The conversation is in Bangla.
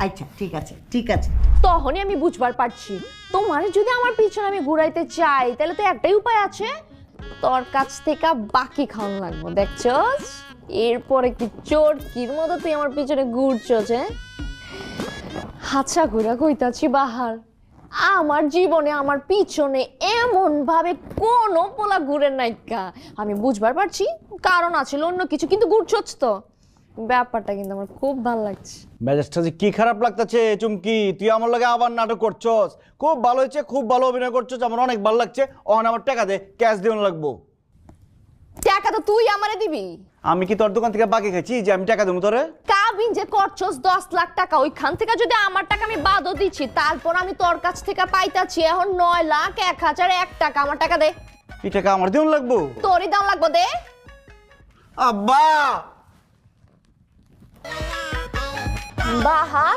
আচ্ছা ঠিক আছে ঠিক আছে। তখনই আমি বুঝবার পারছি তোমার যদি আমার পিছনে আমি ঘুরাইতে চাই তাহলে তো একটাই উপায় আছে, তোর কাছ থেকে বাকি খাওয়ান লাগবো, দেখছস? এরপরে কি চোরকির মতো তুই আমার পিছনে ঘুরছস? আচ্ছা ঘুরা কইতাছি বাহার, আমার জীবনে আমার পিছনে এমন ভাবে কোনো পোলা ঘুরে নাইকা। আমি বুঝবার পারছি কারণ আছে অন্য কিছু, কিন্তু ঘুরছস তো, ব্যাপারটা কিন্তু আমার খুব ভালো লাগছে। মেজাজটা যে কি খারাপ লাগতেছে চুমকি, তুই আমার লগে আবার নাটক করছস। খুব ভালো হয়েছে, খুব ভালো অভিনয় করছস, আমার অনেক ভালো লাগছে। অহন আমার টাকা দে, ক্যাশ দিন লাগবো। টাকা তো তুই আমারে দিবি। আমি কি তোর দোকান থেকে বাকি খাইছি যে আমি টাকা দেবো তোরে? কাবিন যে করছস 10 লাখ টাকা, ওইখান থেকে যদি আমার টাকা আমি বাদও দিচ্ছি, তারপর আমি তোর কাছ থেকে পাইতাছি এখন 9,01,001 টাকা। আমার টাকা দে। এই টাকা আমার দিন লাগবো? তোরই দাম লাগবো, দে। আব্বা বাহা